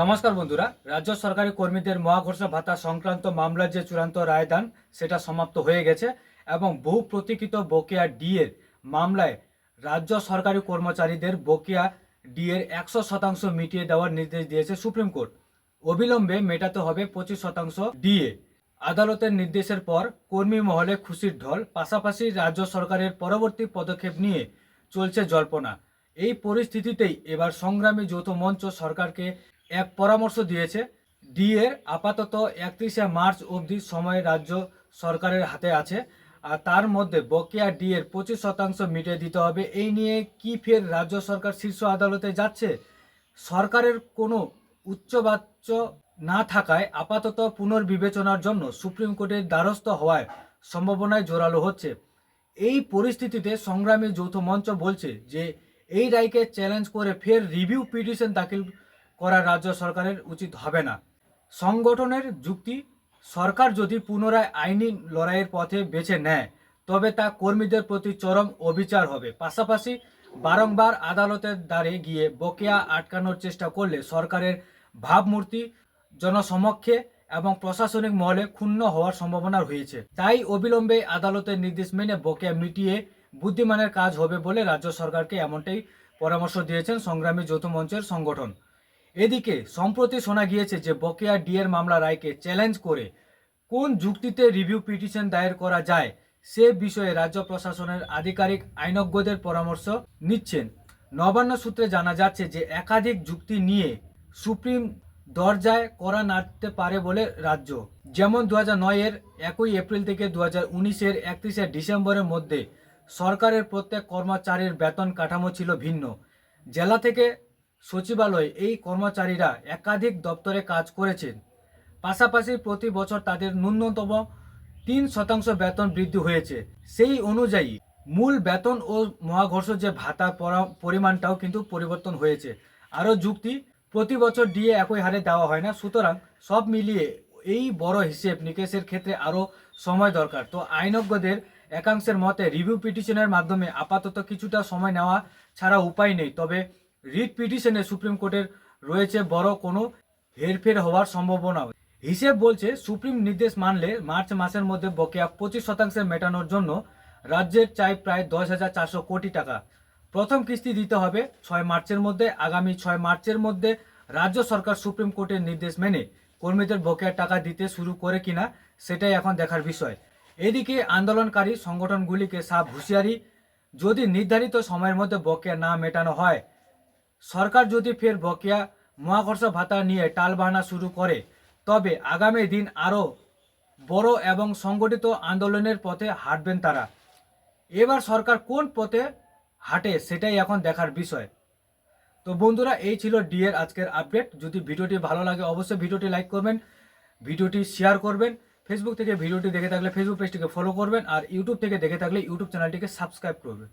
নমস্কার বন্ধুরা, রাজ্য সরকারি কর্মীদের মহাঘোষা ভাতা সংক্রান্ত মামলার যে চূড়ান্ত রায়দান সেটা সমাপ্ত হয়ে গেছে এবং বহু প্রতীক্ষিত বকেয়া ডিএর মামলায় রাজ্য সরকারি কর্মচারীদের বকেয়া ডিএর 100% মিটিয়ে দেওয়ার নির্দেশ দিয়েছে সুপ্রিম কোর্ট। অবিলম্বে মেটাতে হবে 25% ডিএ। আদালতের নির্দেশের পর কর্মী মহলে খুশির ঢল, পাশাপাশি রাজ্য সরকারের পরবর্তী পদক্ষেপ নিয়ে চলছে জল্পনা। এই পরিস্থিতিতেই এবার সংগ্রামী যৌথ মঞ্চ সরকারকে এক পরামর্শ দিয়েছে। ডিএর আপাতত 31শে মার্চ অবধি সময় রাজ্য সরকারের হাতে আছে, আর তার মধ্যে বকেয়া ডিএর 25% মিটিয়ে দিতে হবে। এই নিয়ে কি ফের রাজ্য সরকার শীর্ষ আদালতে যাচ্ছে? সরকারের কোনো উচ্চবাচ্য না থাকায় আপাতত পুনর্বিবেচনার জন্য সুপ্রিম কোর্টের দ্বারস্থ হওয়ায় সম্ভাবনায় জোরালো হচ্ছে। এই পরিস্থিতিতে সংগ্রামী যৌথ মঞ্চ বলছে যে এই রায়কে চ্যালেঞ্জ করে ফের রিভিউ পিটিশন দাখিল করা রাজ্য সরকারের উচিত হবে না। সংগঠনের যুক্তি, সরকার যদি পুনরায় আইনি লড়াইয়ের পথে বেছে নেয় তবে তা কর্মীদের প্রতি চরম অবিচার হবে। পাশাপাশি বারংবার আদালতের দ্বারে গিয়ে বকেয়া আটকানোর চেষ্টা করলে সরকারের ভাবমূর্তি জনসমক্ষে এবং প্রশাসনিক মহলে ক্ষুণ্ণ হওয়ার সম্ভাবনা রয়েছে। তাই অবিলম্বে আদালতের নির্দেশ মেনে বকেয়া মিটিয়ে বুদ্ধিমানের কাজ হবে বলে রাজ্য সরকারকে এমনটাই পরামর্শ দিয়েছেন সংগ্রামী যৌথ মঞ্চের সংগঠন। এদিকে সম্প্রতি শোনা গিয়েছে যে বকেয়া ডিএর মামলা রায়কে চ্যালেঞ্জ করে কোন যুক্তিতে রিভিউ পিটিশন দায়ের করা যায় সে বিষয়ে রাজ্য প্রশাসনের আধিকারিক আইনজ্ঞদের পরামর্শ নিচ্ছেন। নবান্ন সূত্রে জানা যাচ্ছে যে একাধিক যুক্তি নিয়ে সুপ্রিম দরজায় করা নাড়তে পারে বলে রাজ্য, যেমন 2009-এর 1 এপ্রিল থেকে 2019-এর 31শে ডিসেম্বরের মধ্যে সরকারের প্রত্যেক কর্মচারীর বেতন কাঠামো ছিল ভিন্ন। জেলা থেকে সচিবালয়ে এই কর্মচারীরা একাধিক দপ্তরে কাজ করেছেন। পাশাপাশি প্রতি বছর তাদের ন্যূনতম 3% বেতন বৃদ্ধি হয়েছে। সেই অনুযায়ী মূল বেতন ও মহাঘোষ যে ভাতার পরিমাণটাও কিন্তু পরিবর্তন হয়েছে। আরও যুক্তি, প্রতি বছর ডিএ একই হারে দেওয়া হয় না, সুতরাং সব মিলিয়ে এই বড় হিসেব নিকেশের ক্ষেত্রে আরও সময় দরকার। তো আইনজ্ঞদের একাংশের মতে রিভিউ পিটিশনের মাধ্যমে আপাতত কিছুটা সময় নেওয়া ছাড়া উপায় নেই। তবে রিট পিটিশনে সুপ্রিম কোর্টের রয়েছে বড় কোনো হেরফের হওয়ার সম্ভাবনা। হিসেব বলছে সুপ্রিম নির্দেশ মানলে মার্চ মাসের মধ্যে বকেয়া 25% মেটানোর জন্য রাজ্যের চাই প্রায় 10,400 কোটি টাকা। প্রথম কিস্তি দিতে হবে 6 মার্চের মধ্যে। আগামী 6 মার্চের মধ্যে রাজ্য সরকার সুপ্রিম কোর্টের নির্দেশ মেনে কর্মীদের বকেয়া টাকা দিতে শুরু করে কিনা সেটাই এখন দেখার বিষয়। এদিকে আন্দোলনকারী সংগঠনগুলিকে সাফ হুঁশিয়ারি, যদি নির্ধারিত সময়ের মধ্যে বকেয়া না মেটানো হয়, সরকার যদি ফের বকেয়া মহাকর্ষ ভাতা নিয়ে টালবাহানা শুরু করে তবে আগামী দিন আরও বড় এবং সংগঠিত আন্দোলনের পথে হাঁটবেন তারা। এবার সরকার কোন পথে হাঁটে সেটাই এখন দেখার বিষয়। তো বন্ধুরা, এই ছিল ডিএর আজকের আপডেট। যদি ভিডিওটি ভালো লাগে অবশ্যই ভিডিওটি লাইক করবেন, ভিডিওটি শেয়ার করবেন। ফেসবুক থেকে ভিডিওটি দেখে থাকলে ফেসবুক পেজটিকে ফলো করবেন, আর ইউটিউব থেকে দেখে থাকলে ইউটিউব চ্যানেলটিকে সাবস্ক্রাইব করবেন।